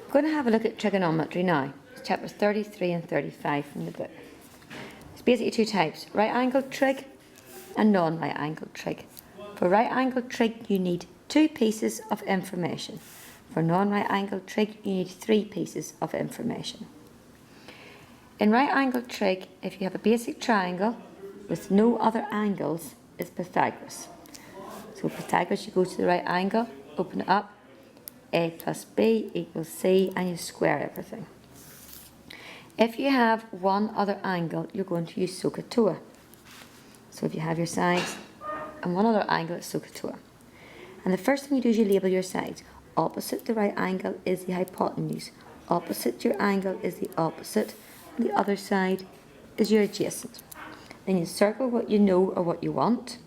We're going to have a look at trigonometry now. It's chapters 33 and 35 from the book. It's basically two types, right angled trig and non-right angled trig. For right angled trig you need 2 pieces of information. For non-right angled trig you need 3 pieces of information. In right angled trig, if you have a basic triangle with no other angles, it's Pythagoras. So Pythagoras, you go to the right angle, open it up, A plus B equals C, and you square everything. If you have one other angle, you're going to use SOHCAHTOA. So if you have your sides and one other angle, it's SOHCAHTOA. And the first thing you do is you label your sides. Opposite the right angle is the hypotenuse. Opposite your angle is the opposite. And the other side is your adjacent. Then you circle what you know or what you want.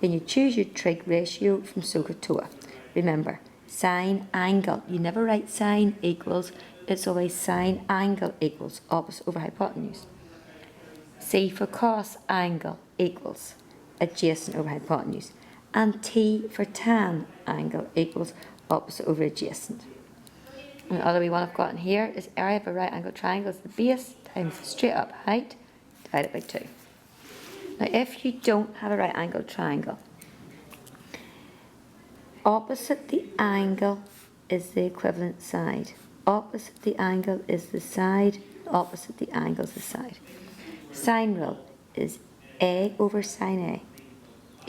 Then you choose your trig ratio from SOHCAHTOA. Remember, sine angle. You never write sine equals. It's always sine angle equals opposite over hypotenuse. C for cos angle equals adjacent over hypotenuse. And T for tan angle equals opposite over adjacent. And the other wee one I've got in here is area of a right angle triangle is the base times the straight up height divided by 2. Now if you don't have a right angle triangle, opposite the angle is the equivalent side. Opposite the angle is the side, opposite the angle is the side. Sine rule is A over sine A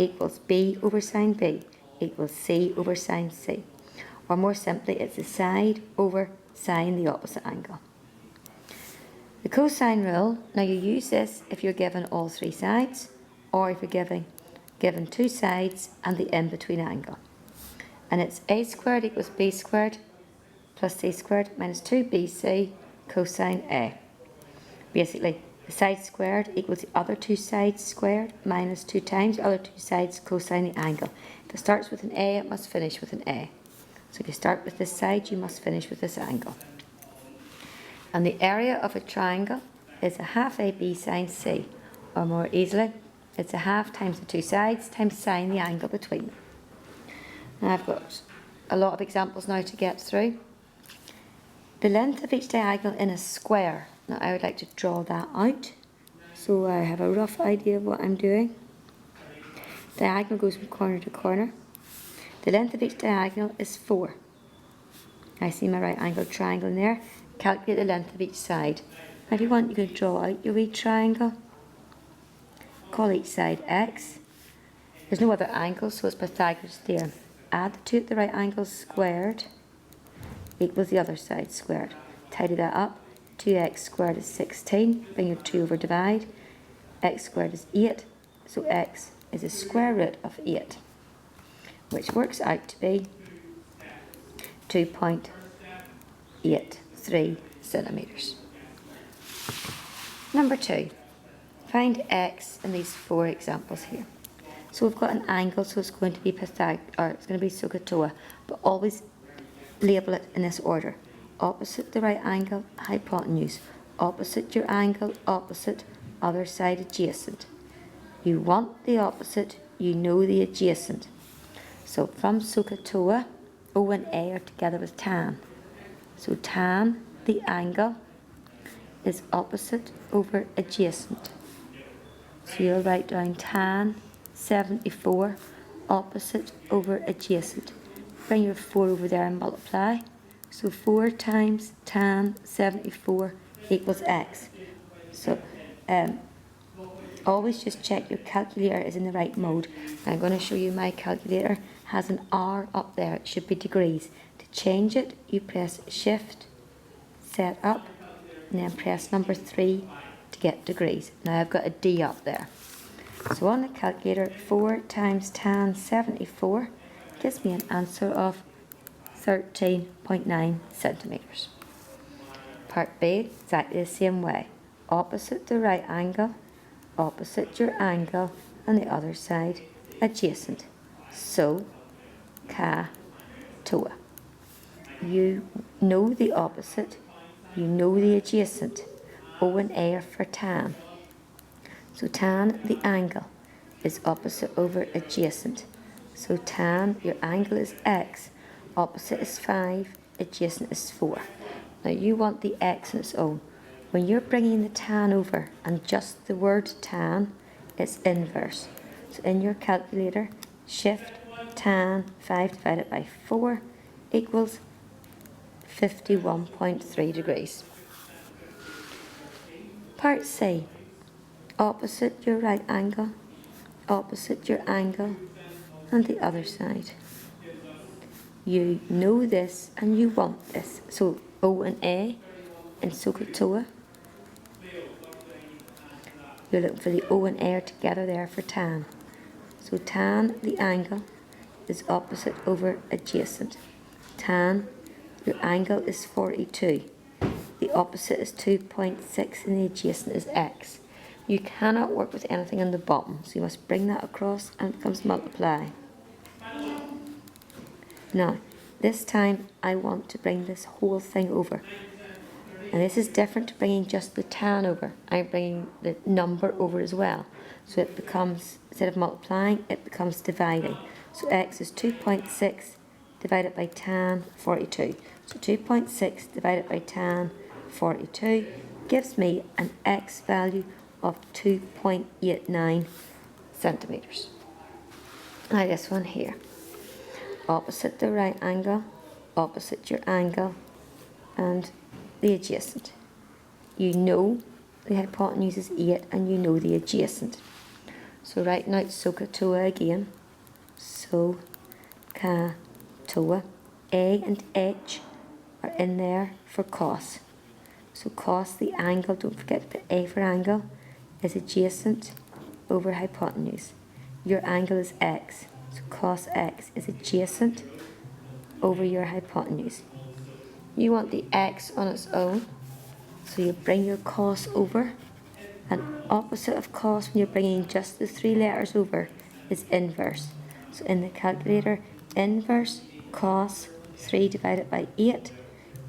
equals B over sine B equals C over sine C. Or more simply, it's the side over sine the opposite angle. The cosine rule, now you use this if you're given all 3 sides, or if you're given 2 sides and the in-between angle. And it's A squared equals B squared plus C squared minus 2BC cosine A. Basically, the side squared equals the other 2 sides squared minus 2 times the other 2 sides cosine the angle. If it starts with an A, it must finish with an A. So if you start with this side, you must finish with this angle. And the area of a triangle is a half AB sine C, or more easily, it's a half times the 2 sides times sine the angle between them. Now I've got a lot of examples now to get through. The length of each diagonal in a square. Now I would like to draw that out so I have a rough idea of what I'm doing. Diagonal goes from corner to corner. The length of each diagonal is 4. I see my right angled triangle in there. Calculate the length of each side. Now if you want, you can draw out your wee triangle. Call each side x. There's no other angle, so it's Pythagoras' theorem. Add the 2 at the right angles squared equals the other side squared. Tidy that up. 2x squared is 16. Bring your 2 over, divide. X squared is 8. So x is the square root of 8, which works out to be 2.83 centimetres. Number 2. Find x in these 4 examples here. So we've got an angle, so it's going to be it's going to be SOHCAHTOA, but always label it in this order. Opposite the right angle, hypotenuse. Opposite your angle, opposite, other side adjacent. You want the opposite, you know the adjacent. So from SOHCAHTOA, O and A are together with tan. So tan, the angle, is opposite over adjacent. So you'll write down tan 74, opposite over adjacent. Bring your 4 over there and multiply. So 4 times tan 74 equals x. So always just check your calculator is in the right mode. I'm going to show you my calculator has an R up there. It should be degrees. To change it, you press shift, set up, and then press number 3 to get degrees. Now I've got a D up there. So on the calculator, 4 times tan 74 gives me an answer of 13.9 centimetres. Part B, exactly the same way. Opposite the right angle, opposite your angle, and the other side adjacent. SOHCAHTOA. You know the opposite, you know the adjacent. O and A are for tan. So tan, the angle, is opposite over adjacent. So tan, your angle is x, opposite is 5, adjacent is 4. Now you want the x on its own. When you're bringing the tan over and just the word tan, it's inverse. So in your calculator, shift tan 5 divided by 4 equals 51.3 degrees. Part C. Opposite your right angle, opposite your angle, and the other side. You know this and you want this. So O and A in SOHCAHTOA. You're looking for the O and A are together there for tan. So tan, the angle, is opposite over adjacent. Tan, your angle is 42. The opposite is 2.6 and the adjacent is x. You cannot work with anything on the bottom, so you must bring that across and it becomes multiply. Now, this time I want to bring this whole thing over. And this is different to bringing just the tan over. I'm bringing the number over as well. So it becomes, instead of multiplying, it becomes dividing. So x is 2.6 divided by tan 42. So 2.6 divided by tan 42 gives me an x value of 2.89 centimetres. Now this one here. Opposite the right angle, opposite your angle, and the adjacent. You know the hypotenuse is 8 and you know the adjacent. So writing out SOHCAHTOA again. SOHCAHTOA. A and H are in there for cos. So cos, the angle, don't forget to put A for angle, is adjacent over hypotenuse. Your angle is x. So cos x is adjacent over your hypotenuse. You want the x on its own, so you bring your cos over, and opposite of cos when you're bringing just the 3 letters over is inverse. So in the calculator, inverse cos 3 divided by 8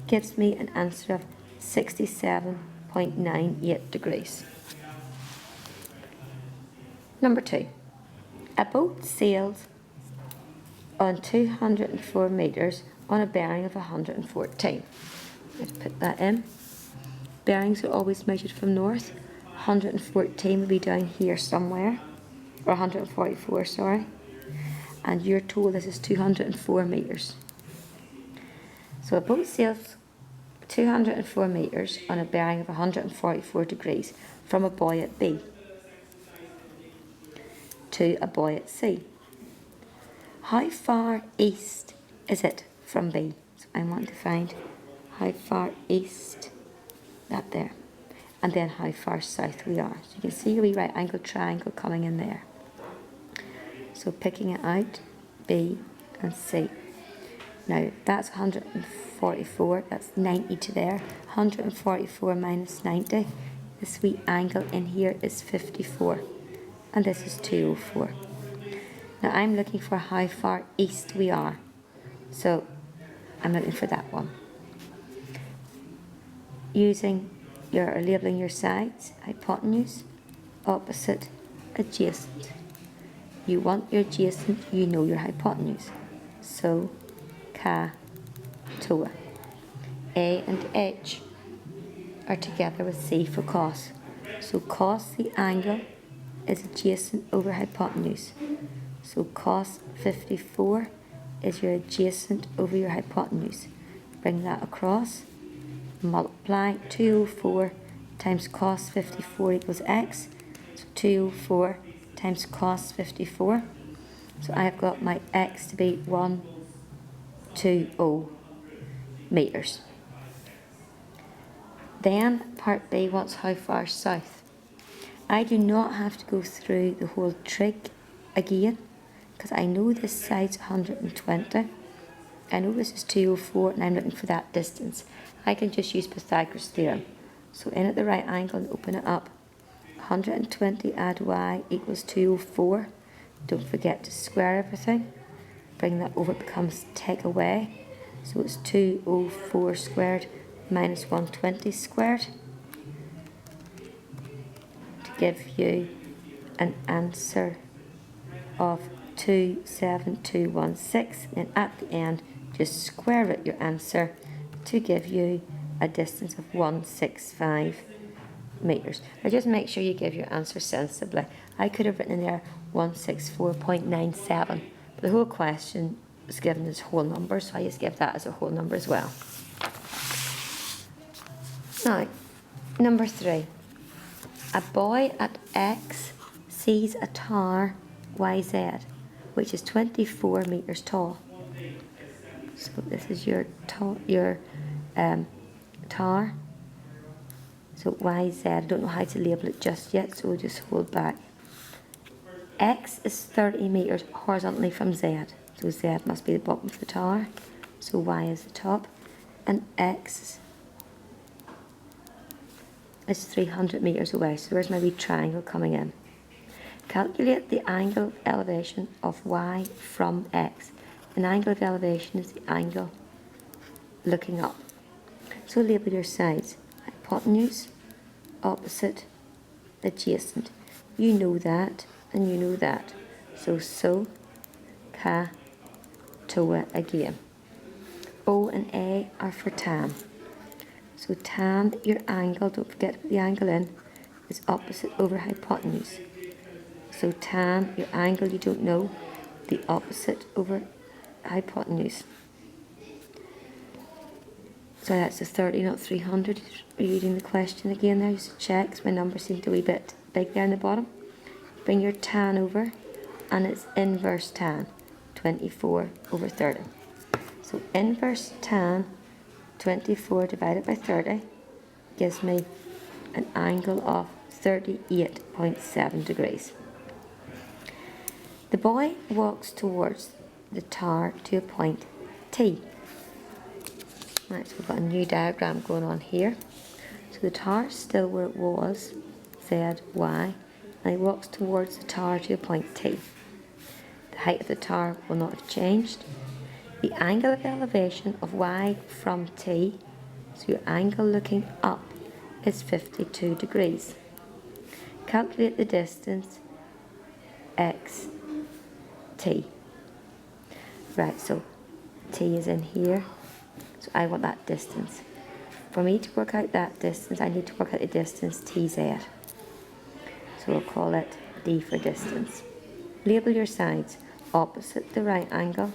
gives me an answer of 67.98 degrees. Number 2. A boat sails on 204 metres on a bearing of 114. Let's put that in. Bearings are always measured from north. 114 will be down here somewhere, or 144, sorry. And you're told this is 204 metres. So a boat sails 204 metres on a bearing of 144 degrees from a buoy at B to a buoy at C. How far east is it from B? So I want to find how far east, that there, and then how far south we are. So you can see a wee right angle triangle coming in there. So picking it out, B and C. Now that's 144, that's 90 to there. 144 minus 90, this wee angle in here is 54, and this is 204. Now I'm looking for how far east we are, so I'm looking for that one. Using your, or labelling your sides, hypotenuse, opposite, adjacent. You want your adjacent, you know your hypotenuse. So, SOHCAHTOA. A and H are together with C for cos. So cos, the angle, is adjacent over hypotenuse. So cos 54 is your adjacent over your hypotenuse. Bring that across. Multiply 204 times cos 54 equals x. So 204 times cos 54. So I've got my x to be 120 metres. Then part B wants how far south. I do not have to go through the whole trig again, because I know this side's 120. I know this is 204 and I'm looking for that distance. I can just use Pythagoras theorem. So in at the right angle and open it up. 120 add y equals 204. Don't forget to square everything. Bring that over, it becomes take away. So it's 204 squared minus 120 squared to give you an answer of 27216, and at the end just square root your answer to give you a distance of 165 metres. Now just make sure you give your answer sensibly. I could have written in there 164.97, but the whole question was given as whole numbers, so I just give that as a whole number as well. Now, number 3. A boy at X sees a tower YZ, which is 24 metres tall. So this is your tower. So YZ, I don't know how to label it just yet, so we'll just hold back. X is 30 metres horizontally from Z. So Z must be the bottom of the tower. So Y is the top. And X is 300 metres away. So there's my wee triangle coming in. Calculate the angle of elevation of Y from X. An angle of elevation is the angle looking up. So label your sides. Hypotenuse, opposite, adjacent. You know that and you know that. So, ca, toa again. O and A are for tan. So tan, your angle, don't forget to put the angle in, is opposite over hypotenuse. So tan, your angle you don't know, the opposite over hypotenuse. So that's a 30, not 300. Reading the question again there, just check, because my numbers seem to be a bit big there in the bottom. Bring your tan over, and it's inverse tan, 24 over 30. So inverse tan, 24 divided by 30, gives me an angle of 38.7 degrees. The boy walks towards the tower to a point T. Right, so we've got a new diagram going on here. So the tower is still where it was, Z, Y, and he walks towards the tower to a point T. The height of the tower will not have changed. The angle of elevation of Y from T, so your angle looking up, is 52 degrees. Calculate the distance X, T. Right, so T is in here. So I want that distance. For me to work out that distance, I need to work out the distance TZ. So we'll call it D for distance. Label your sides. Opposite the right angle,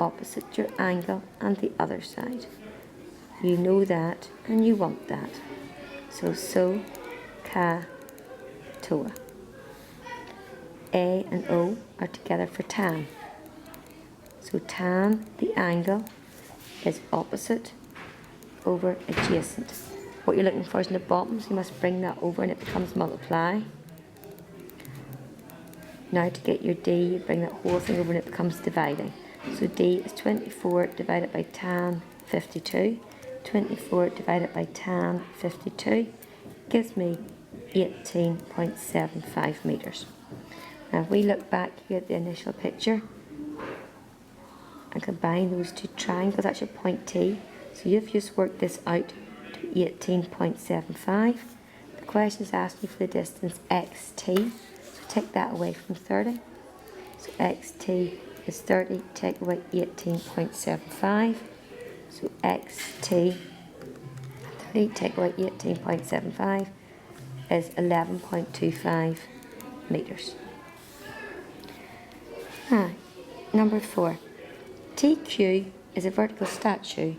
opposite your angle, and the other side. You know that, and you want that. So, ca, toa. A and O are together for tan. So tan, the angle, is opposite over adjacent. What you're looking for is in the bottom, so you must bring that over and it becomes multiply. Now to get your D, you bring that whole thing over and it becomes dividing. So D is 24 divided by tan 52. 24 divided by tan 52 gives me 18.75 metres. Now if we look back here at the initial picture, and combine those two triangles, that's your point T. So you've just worked this out to 18.75. The question is asking for the distance XT. So take that away from 30. So XT is 30, take away 18.75. So XT, 30, take away 18.75 is 11.25 metres. Number 4. TQ is a vertical statue